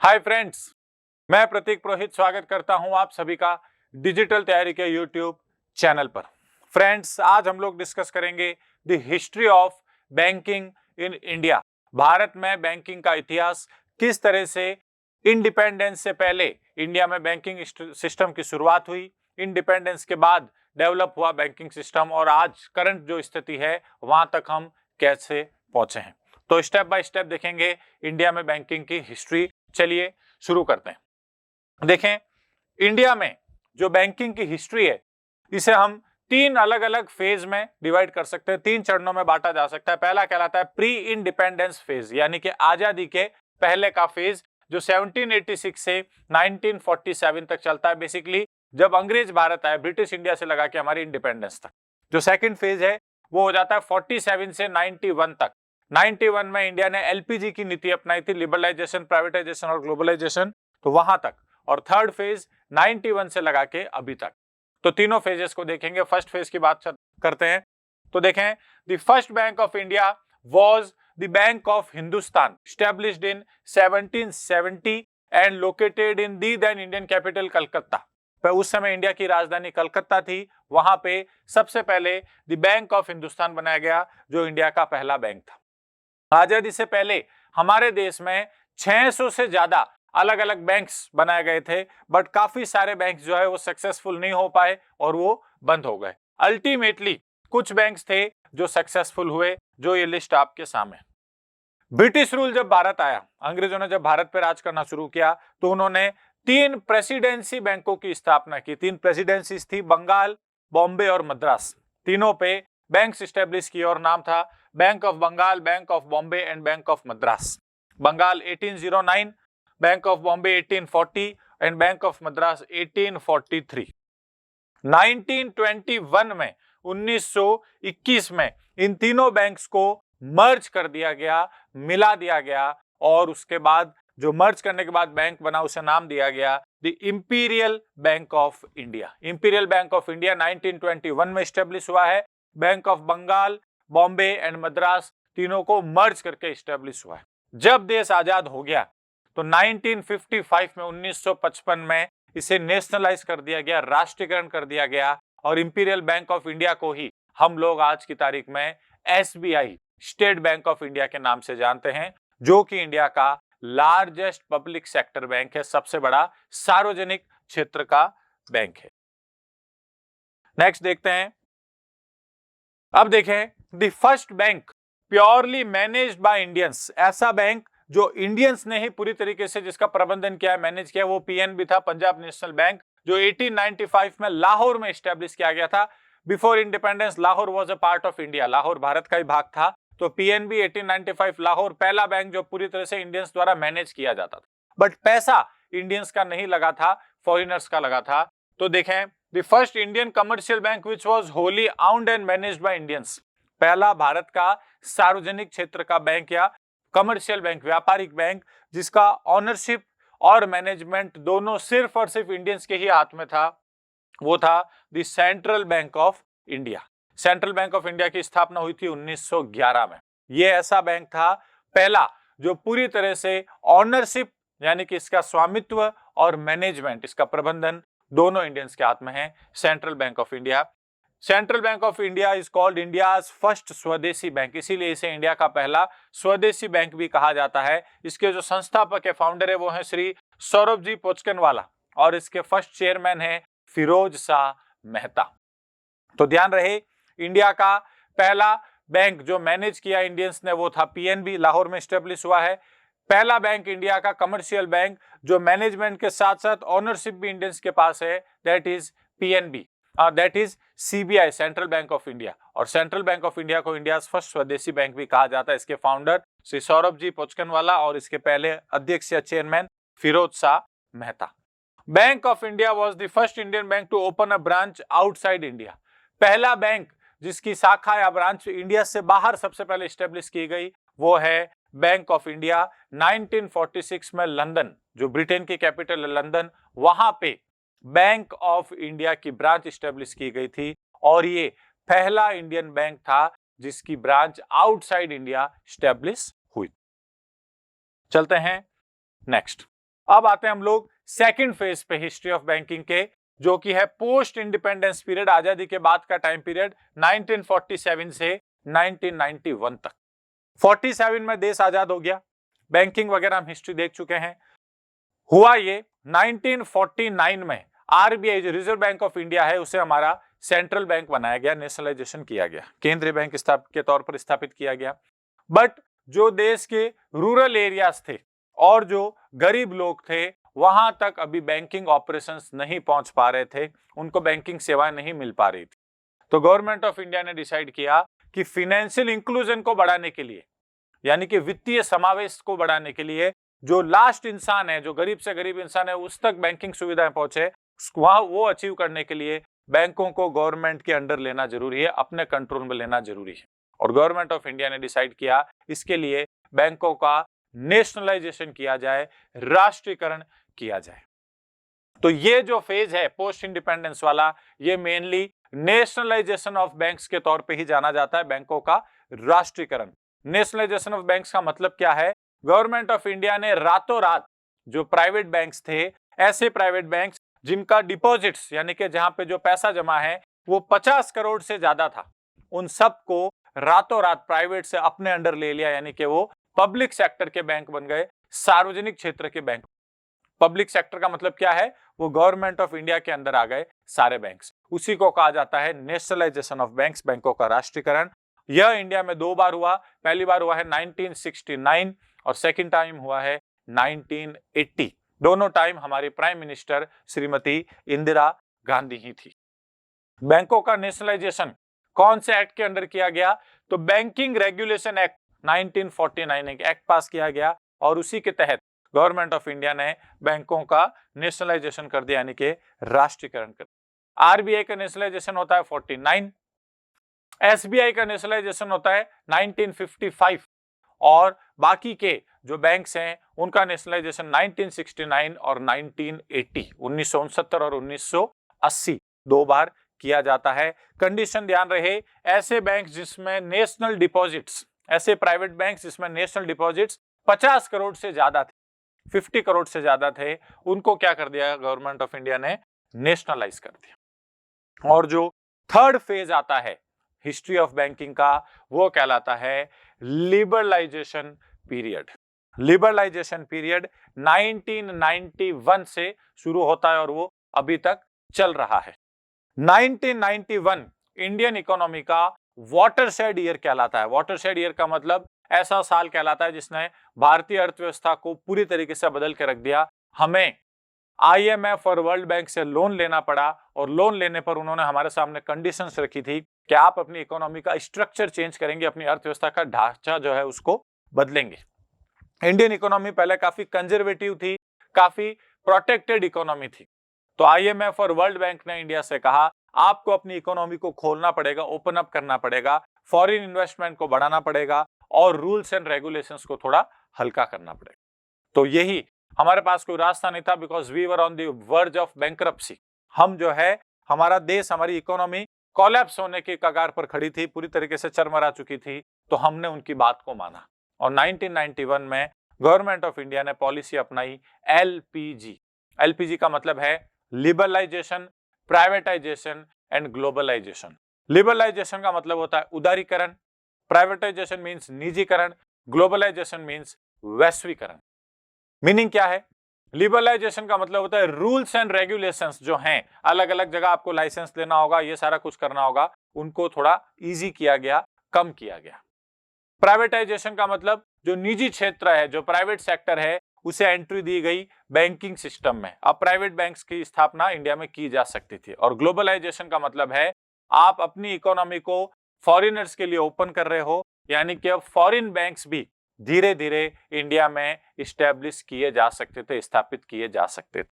Hi friends, मैं प्रतीक पुरोहित स्वागत करता हूं आप सभी का डिजिटल तैयारी के यूट्यूब चैनल पर। फ्रेंड्स, आज हम लोग डिस्कस करेंगे the history of banking in India. Bharat में बैंकिंग का इतिहास, किस तरह से इंडिपेंडेंस से पहले इंडिया में बैंकिंग सिस्टम की शुरुआत हुई, इंडिपेंडेंस के बाद डेवलप हुआ बैंकिंग सिस्टम और आज करंट जो स्थिति है वहां तक हम कैसे पहुंचे हैं। तो स्टेप बाय स्टेप देखेंगे इंडिया में बैंकिंग की हिस्ट्री। चलिए शुरू करते हैं। देखें, इंडिया में जो बैंकिंग की हिस्ट्री है इसे हम तीन अलग अलग फेज में डिवाइड कर सकते हैं, तीन चरणों में बांटा जा सकता है। पहला कहलाता है प्री इंडिपेंडेंस फेज, यानी कि आजादी के पहले का फेज, जो 1786 से 1947 तक चलता है। बेसिकली जब अंग्रेज भारत आए, ब्रिटिश इंडिया से लगा के हमारी इंडिपेंडेंस तक। जो सेकंड फेज है वो हो जाता है 47 से 91 तक। 91 में इंडिया ने एलपीजी की नीति अपनाई थी, लिबरलाइजेशन, प्राइवेटाइजेशन और ग्लोबलाइजेशन, तो वहां तक। और थर्ड फेज 91 से लगा के अभी तक। तो तीनों फेजेस को देखेंगे। फर्स्ट फेज की बात करते हैं तो देखें, the first bank of India was the bank of Hindustan, established in 1770 and located in the then Indian capital Calcutta. उस समय इंडिया की राजधानी कलकत्ता थी, वहां पे सबसे पहले द बैंक ऑफ हिंदुस्तान बनाया गया, जो इंडिया का पहला बैंक था। आजादी से पहले हमारे देश में 600 से ज्यादा अलग अलग बैंक्स बनाए गए थे, बट काफी सारे बैंक्स जो है वो सक्सेसफुल नहीं हो पाए और वो बंद हो गए। अल्टीमेटली कुछ बैंक्स थे जो सक्सेसफुल हुए, जो ये लिस्ट आपके सामने। ब्रिटिश रूल जब भारत आया, अंग्रेजों ने जब भारत पर राज करना शुरू किया, तो उन्होंने तीन प्रेसिडेंसी बैंकों की स्थापना की। तीन प्रेसिडेंसीज थी, बंगाल, बॉम्बे और मद्रास। तीनों पे बैंक्स स्टैब्लिश किए और नाम था bank of Bengal, bank of Bombay and bank of Madras. Bengal 1809, bank of Bombay 1840 and bank of Madras 1843। 1921 में 1921 में इन तीनों बैंक्स को मर्ज कर दिया गया, मिला दिया गया, और उसके बाद जो मर्ज करने के बाद बैंक बना उसे नाम दिया गया the imperial bank of India. Imperial bank of India 1921 में स्टेब्लिश हुआ है। Bank of Bengal, Bombay and Madras तीनों को मर्ज करके स्टेब्लिश हुआ है। जब देश आजाद हो गया तो 1955 में 1955 में इसे नेशनलाइज कर दिया गया, राष्ट्रीयकरण कर दिया गया, और इंपीरियल बैंक ऑफ इंडिया को ही हम लोग आज की तारीख में SBI, state bank of India के नाम से जानते हैं, जो कि इंडिया का लार्जेस्ट पब्लिक सेक्टर बैंक है, सबसे बड़ा सार्वजनिक क्षेत्र का बैंक है। नेक्स्ट देखते हैं। अब देखें, the first bank purely managed by Indians. ऐसा बैंक जो इंडियंस ने ही पूरी तरीके से जिसका प्रबंधन किया, मैनेज किया, वो पीएनबी था, पंजाब नेशनल बैंक, जो 1895 में लाहौर में स्टैब्लिश किया गया था। Before independence Lahore was a part of India, Lahore Bharat का ही भाग था। तो पीएनबी 1895 लाहौर पहला बैंक जो पूरी तरह से इंडियंस द्वारा मैनेज किया जाता था। बट पैसा इंडियंस का नहीं लगा था, फॉरिनर्स का लगा था। तो देखें, the first Indian commercial bank which was wholly owned and managed by Indians. पहला भारत का सार्वजनिक क्षेत्र का बैंक या कमर्शियल बैंक, व्यापारिक बैंक, जिसका ऑनरशिप और मैनेजमेंट दोनों सिर्फ और सिर्फ इंडियंस के ही हाथ में था, वो था the central bank of India. Central bank of India की स्थापना हुई थी 1911 में। यह ऐसा बैंक था पहला जो पूरी तरह से ऑनरशिप, यानी कि इसका स्वामित्व और मैनेजमेंट, इसका प्रबंधन दोनों इंडियंस के हाथ में है, central bank of India. Central bank of India is called India's first स्वदेशी बैंक, इसीलिए इसे इंडिया का पहला स्वदेशी बैंक भी कहा जाता है। इसके जो संस्थापक है, फाउंडर है, वो है श्री सौरभ जी पोचकनवाला, और इसके फर्स्ट चेयरमैन है फिरोज शाह मेहता। तो ध्यान रहे, इंडिया का पहला बैंक जो मैनेज किया इंडियंस ने वो था पीएनबी, लाहौर में स्टेब्लिश हुआ है। पहला बैंक इंडिया का कमर्शियल बैंक जो मैनेजमेंट के साथ साथ ऑनरशिप भी इंडियंस के पास है, that is PNB, that is CBI, central bank of India. और सेंट्रल बैंक ऑफ इंडिया को इंडिया फर्स्ट स्वदेशी बैंक भी कहा जाता है। इसके फाउंडर श्री सौरभ जी पोचकनवाला और इसके पहले अध्यक्ष या chairman Firoz Shah Mehta. Bank of India was the first Indian bank to open a branch outside India. पहला बैंक जिसकी शाखा या ब्रांच इंडिया से बाहर सबसे पहले स्टेब्लिश की गई वो है बैंक ऑफ इंडिया। 1946 में लंदन, जो ब्रिटेन की कैपिटल है लंदन, वहां पे बैंक ऑफ इंडिया की ब्रांच स्टेब्लिश की गई थी, और ये पहला इंडियन बैंक था जिसकी ब्रांच आउटसाइड इंडिया स्टेब्लिश हुई। चलते हैं नेक्स्ट। अब आते हैं हम लोग सेकंड फेज पे हिस्ट्री ऑफ बैंकिंग के, जो कि है पोस्ट इंडिपेंडेंस पीरियड, आजादी के बाद का टाइम पीरियड 1947 से 1991 तक। 47 में देश आजाद हो गया, बैंकिंग वगैरह हम हिस्ट्री देख चुके हैं। हुआ ये 1949 में आरबीआई जो रिजर्व बैंक ऑफ इंडिया है उसे हमारा सेंट्रल बैंक बनाया गया, नेशनलाइजेशन किया गया, केंद्रीय बैंक के तौर पर स्थापित किया गया। बट जो देश के रूरल एरियाज थे और जो गरीब लोग थे वहां तक अभी बैंकिंग ऑपरेशंस नहीं पहुंच पा रहे थे, उनको बैंकिंग सेवाएं नहीं मिल पा रही थी। तो गवर्नमेंट ऑफ इंडिया ने डिसाइड किया कि फाइनेंशियल इंक्लूजन को बढ़ाने के लिए, यानी कि वित्तीय समावेश को बढ़ाने के लिए, जो लास्ट इंसान है, जो गरीब से गरीब इंसान है, उस तक बैंकिंग सुविधाएं पहुंचे, वहां वो अचीव करने के लिए बैंकों को गवर्नमेंट के अंडर लेना जरूरी है, अपने कंट्रोल में लेना जरूरी है। और गवर्नमेंट ऑफ इंडिया ने डिसाइड किया इसके लिए बैंकों का नेशनलाइजेशन किया जाए, राष्ट्रीयकरण किया जाए। तो ये जो फेज है पोस्ट इंडिपेंडेंस वाला, ये मेनली नेशनलाइजेशन ऑफ बैंक्स के तौर पे ही जाना जाता है, बैंकों का राष्ट्रीयकरण। नेशनलाइजेशन ऑफ बैंक्स का मतलब क्या है? गवर्नमेंट ऑफ इंडिया ने रातों रात जो प्राइवेट बैंक्स थे, ऐसे प्राइवेट बैंक्स जिनका डिपॉजिट्स यानी कि जहां पे जो पैसा जमा है वो 50 करोड़ से ज्यादा था, उन सबको रातों रात प्राइवेट से अपने अंडर ले लिया, यानी कि वो पब्लिक सेक्टर के बैंक बन गए, सार्वजनिक क्षेत्र के बैंक। पब्लिक सेक्टर का मतलब क्या है? वो गवर्नमेंट ऑफ इंडिया के अंदर आ गए सारे बैंक्स, उसी को कहा जाता है नेशनलाइजेशन ऑफ बैंक्स, बैंकों का राष्ट्रीयकरण। यह इंडिया में 2 बार हुआ, पहली बार हुआ है 1969 और सेकंड टाइम हुआ है 1980। दोनों टाइम हमारी प्राइम मिनिस्टर श्रीमती इंदिरा गांधी ही थी। बैंकों का नेशनलाइजेशन कौन से एक्ट के अंदर किया गया? तो बैंकिंग रेगुलेशन एक्ट 1949 एक एक्ट पास किया गया और उसी के तहत गवर्नमेंट ऑफ इंडिया ने बैंकों का नेशनलाइजेशन कर दिया, यानी कि राष्ट्रीयकरण कर दिया। आरबीआई का नेशनलाइजेशन होता है 49, एसबीआई का नेशनलाइजेशन होता है 1955 और बाकी के जो बैंक्स हैं उनका नेशनलाइजेशन 1969 और 1980, 1969 और 1980 2 बार किया जाता है। कंडीशन ध्यान रहे, ऐसे बैंक जिसमें नेशनल डिपॉजिट्स, ऐसे प्राइवेट बैंक जिसमें नेशनल डिपॉजिट्स 50 करोड़ से ज्यादा थे, 50 करोड़ से ज्यादा थे, उनको क्या कर दिया गवर्नमेंट ऑफ इंडिया ने? नेशनलाइज कर दिया। और जो थर्ड फेज आता है हिस्ट्री ऑफ बैंकिंग का, वो कहलाता है लिबरलाइजेशन पीरियड। लिबरलाइजेशन पीरियड 1991 से शुरू होता है और वो अभी तक चल रहा है। 1991 इंडियन इकोनॉमी का वाटरशेड ईयर कहलाता है। वाटरशेड ईयर का मतलब ऐसा साल कहलाता है जिसने भारतीय अर्थव्यवस्था को पूरी तरीके से बदल के रख दिया। हमें आईएमएफ और वर्ल्ड बैंक से लोन लेना पड़ा और लोन लेने पर उन्होंने हमारे सामने कंडीशंस रखी थी कि आप अपनी इकोनॉमी का स्ट्रक्चर चेंज करेंगे, अपनी अर्थव्यवस्था का ढांचा जो है उसको बदलेंगे। इंडियन इकोनॉमी पहले काफी कंजर्वेटिव थी, काफी प्रोटेक्टेड इकोनॉमी थी। तो आईएमएफ और वर्ल्ड बैंक ने इंडिया से कहा आपको अपनी इकोनॉमी को खोलना पड़ेगा, ओपन अप करना पड़ेगा, फॉरेन इन्वेस्टमेंट को बढ़ाना पड़ेगा और रूल्स एंड रेगुलेशंस को थोड़ा हल्का करना पड़ेगा। तो यही हमारे पास कोई रास्ता नहीं था, because we were on the verge of bankruptcy. हम जो है, हमारा देश, हमारी इकोनॉमी कोलैप्स होने के कगार पर खड़ी थी, पूरी तरीके से चरमरा चुकी थी। तो हमने उनकी बात को माना और 1991 में गवर्नमेंट ऑफ इंडिया ने पॉलिसी अपनाई एलपीजी। एलपीजी का मतलब है liberalisation, privatisation and globalisation. Liberalisation का मतलब होता है उदारीकरण, प्राइवेटाइजेशन मींस निजीकरण, ग्लोबलाइजेशन मींस वैश्वीकरण। मीनिंग क्या है? लिबरलाइजेशन का मतलब होता है रूल्स एंड रेगुलेशंस जो हैं, अलग अलग जगह आपको लाइसेंस लेना होगा, ये सारा कुछ करना होगा, उनको थोड़ा इजी किया गया, कम किया गया। प्राइवेटाइजेशन का मतलब जो निजी क्षेत्र है, जो प्राइवेट सेक्टर है, उसे एंट्री दी गई बैंकिंग सिस्टम में। अब प्राइवेट बैंक्स की स्थापना इंडिया में की जा सकती थी। और ग्लोबलाइजेशन का मतलब है आप अपनी इकोनॉमी को फॉरेनर्स के लिए ओपन कर रहे हो, यानी कि अब फॉरेन बैंक्स भी धीरे धीरे इंडिया में इस्टेब्लिश किए जा सकते थे, स्थापित किए जा सकते थे।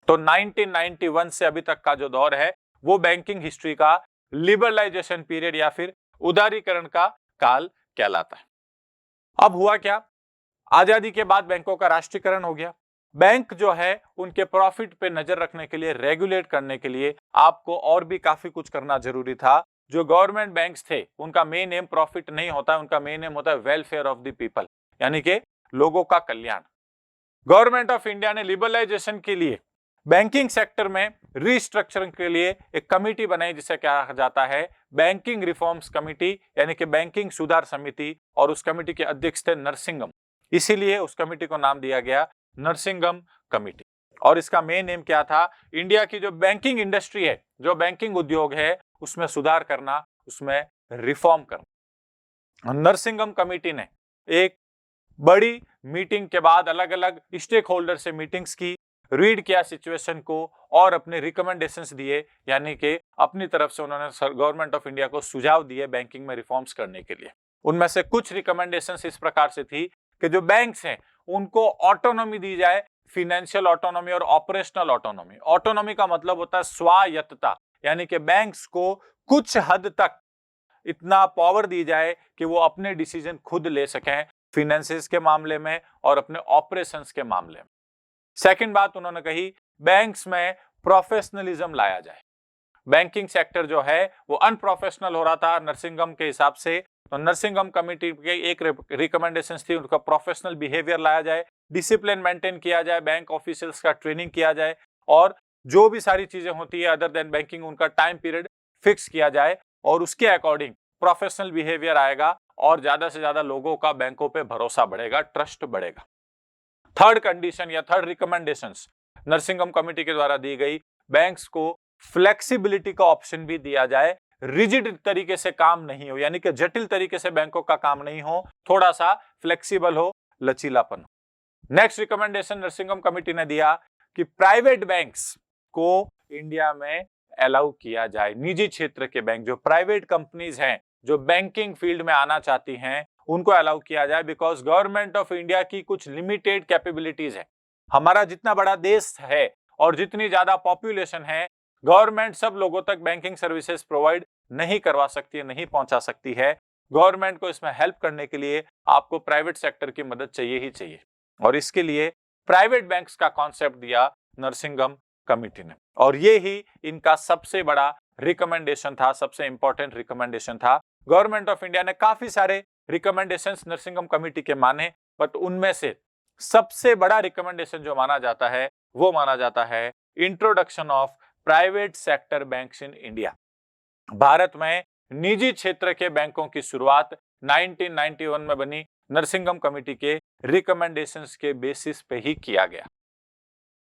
तो 1991 से अभी तक का जो दौर है वो बैंकिंग हिस्ट्री का लिबरलाइजेशन पीरियड या फिर उदारीकरण का काल कहलाता है। अब हुआ क्या? आजादी के बाद बैंकों का राष्ट्रीयकरण हो गया। बैंक जो है उनके प्रॉफिट पे नजर रखने के लिए, रेगुलेट करने के लिए आपको और भी काफी कुछ करना जरूरी था। जो गवर्नमेंट बैंक्स थे उनका मेन एम प्रॉफिट नहीं होता है, उनका मेन एम होता है वेलफेयर ऑफ द पीपल, यानी कि लोगों का कल्याण। गवर्नमेंट ऑफ इंडिया ने लिबरलाइजेशन के लिए बैंकिंग सेक्टर में रीस्ट्रक्चरिंग के लिए एक कमेटी बनाई जिसे कहा जाता है बैंकिंग रिफॉर्म्स कमेटी, यानी कि बैंकिंग सुधार समिति, और उस कमेटी के अध्यक्ष थे नरसिंगम। इसीलिए उस कमेटी को नाम दिया गया नरसिंगम कमेटी। और इसका मेन एम क्या था? इंडिया की जो बैंकिंग इंडस्ट्री है, जो बैंकिंग उद्योग है, उसमें सुधार करना, उसमें रिफॉर्म करना। नरसिंगम कमेटी ने एक बड़ी मीटिंग के बाद अलग अलग स्टेक होल्डर से मीटिंग्स की, रीड किया सिचुएशन को और अपने रिकमेंडेशंस दिए, यानी कि अपनी तरफ से उन्होंने गवर्नमेंट ऑफ इंडिया को सुझाव दिए बैंकिंग में रिफॉर्म्स करने के लिए। उनमें से कुछ रिकमेंडेशंस इस प्रकार से थी कि जो बैंक्स हैं उनको ऑटोनॉमी दी जाए, फिनेंशियल ऑटोनॉमी और ऑपरेशनल ऑटोनॉमी। ऑटोनॉमी का मतलब होता है स्वायत्तता, यानी कि बैंक्स को कुछ हद तक इतना पावर दी जाए कि वो अपने डिसीजन खुद ले सकें फिनेंसेस के मामले में और अपने ऑपरेशंस के मामले में। सेकंड बात उन्होंने कही, बैंक्स में प्रोफेशनलिज्म लाया जाए। बैंकिंग सेक्टर जो है वो अनप्रोफेशनल हो रहा था नरसिंगम के हिसाब से, तो नरसिंगम कमेटी के एक रिकमेंडेशन थी उनका प्रोफेशनल बिहेवियर लाया जाए, डिसिप्लिन मेंटेन किया जाए, बैंक ऑफिशियल्स का ट्रेनिंग किया जाए, और जो भी सारी चीजें होती है अदर देन बैंकिंग उनका टाइम पीरियड फिक्स किया जाए, और उसके अकॉर्डिंग प्रोफेशनल बिहेवियर आएगा और ज्यादा से ज्यादा लोगों का बैंकों पे भरोसा बढ़ेगा, ट्रस्ट बढ़ेगा। थर्ड कंडीशन या थर्ड रिकमेंडेशंस नरसिंगम कमेटी के द्वारा दी गई, बैंक्स को फ्लेक्सिबिलिटी का ऑप्शन भी दिया जाए, रिजिड तरीके से काम नहीं हो, यानी कि जटिल तरीके से बैंकों का काम नहीं हो, थोड़ा सा फ्लेक्सिबल हो, लचीलापन हो। नेक्स्ट रिकमेंडेशन नरसिंगम कमेटी ने दिया कि प्राइवेट बैंक्स को इंडिया में अलाउ किया जाए। निजी क्षेत्र के बैंक, जो प्राइवेट कंपनीज हैं जो बैंकिंग फील्ड में आना चाहती हैं, उनको अलाउ किया जाए, बिकॉज गवर्नमेंट ऑफ इंडिया की कुछ लिमिटेड कैपेबिलिटीज है। हमारा जितना बड़ा देश है और जितनी ज्यादा पॉपुलेशन है, गवर्नमेंट सब लोगों तक बैंकिंग सर्विसेज प्रोवाइड नहीं करवा सकती है, नहीं पहुंचा सकती है। गवर्नमेंट को इसमें हेल्प करने के लिए आपको प्राइवेट सेक्टर की मदद चाहिए ही चाहिए, और इसके लिए प्राइवेट बैंक्स का कॉन्सेप्ट दिया नरसिंगम कमेटी ने, और ये ही इनका सबसे बड़ा रिकमेंडेशन था, सबसे इंपॉर्टेंट रिकमेंडेशन था। गवर्नमेंट ऑफ इंडिया ने काफी सारे रिकमेंडेशंस नरसिंगम कमेटी के माने, बट उनमें से सबसे बड़ा रिकमेंडेशन जो माना जाता है वो माना जाता है introduction of private sector banks in India. Bharat में निजी क्षेत्र के बैंकों की शुरुआत 1991 में बनी नरसिंगम कमेटी के रिकमेंडेशंस के बेसिस पे ही किया गया।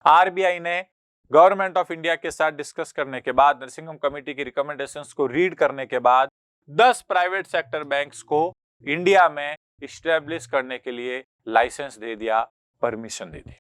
आरबीआई ने गवर्नमेंट ऑफ इंडिया के साथ डिस्कस करने के बाद, नरसिंगम कमेटी की रिकमेंडेशंस को रीड करने के बाद 10 प्राइवेट सेक्टर बैंक्स को इंडिया में इस्टेब्लिश करने के लिए लाइसेंस दे दिया, परमिशन दे दी।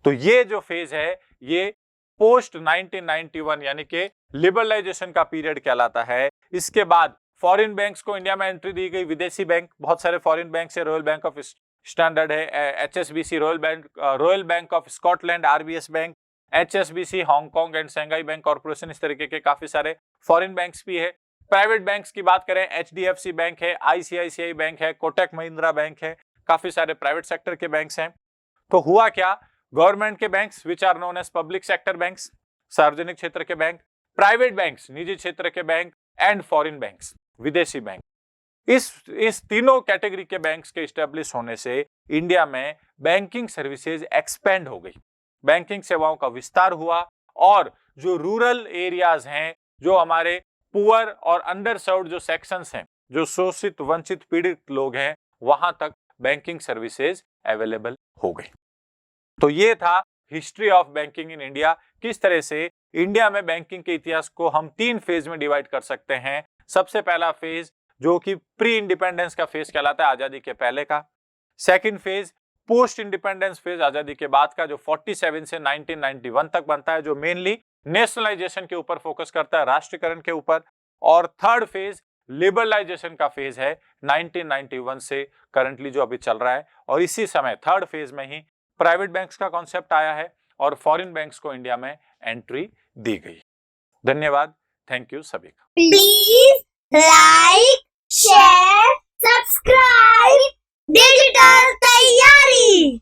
तो ये जो फेज है ये पोस्ट 1991 यानी कि लिबरलाइजेशन का पीरियड कहलाता है। इसके बाद फॉरेन बैंक्स को इंडिया में एंट्री दी गई, विदेशी बैंक, बहुत सारे फॉरेन बैंक है, रॉयल बैंक ऑफ स्टैंडर्ड है, HSBC, royal bank of Scotland, RBS bank, HSBC, Hong Kong and Shanghai bank corporation, इस तरीके के काफी सारे फॉरेन बैंक्स भी है। प्राइवेट बैंक्स की बात करें, एचडीएफसी बैंक है, आईसीआईसीआई बैंक है, कोटक महिंद्रा बैंक है, काफी सारे प्राइवेट सेक्टर के बैंक्स हैं। तो हुआ क्या, गवर्नमेंट के banks which are known as public sector banks, सार्वजनिक क्षेत्र के बैंक, प्राइवेट बैंक्स निजी क्षेत्र के बैंक, एंड फॉरेन बैंक्स विदेशी बैंक, इस तीनों कैटेगरी के बैंक्स के स्टैब्लिश होने से इंडिया में बैंकिंग सर्विसेज एक्सपेंड हो गई, बैंकिंग सेवाओं का विस्तार हुआ, और जो रूरल एरियाज हैं, जो हमारे पुअर और अंडर सर्व्ड जो सेक्शंस हैं, जो शोषित वंचित पीड़ित लोग हैं, वहां तक बैंकिंग सर्विसेज अवेलेबल हो गई। तो ये था history of banking in India. किस तरह से इंडिया में बैंकिंग के इतिहास को हम 3 फेज में डिवाइड कर सकते हैं। सबसे पहला फेज जो कि प्री इंडिपेंडेंस का फेज कहलाता है, आजादी के पहले का। Second phase post independence phase, आजादी के बाद का, जो 47 से 1991 तक बनता है, जो मेनली नेशनलाइजेशन के ऊपर फोकस करता है, राष्ट्रीयकरण के ऊपर। और थर्ड फेज लिबरलाइजेशन का फेज है 1991 से करंटली जो अभी चल रहा है, और इसी समय थर्ड फेज में ही प्राइवेट बैंक्स का कॉन्सेप्ट आया है और फॉरेन बैंक्स को इंडिया में एंट्री दी गई। धन्यवाद, थैंक यू सभी का। Please like, share, subscribe digital तैयारी।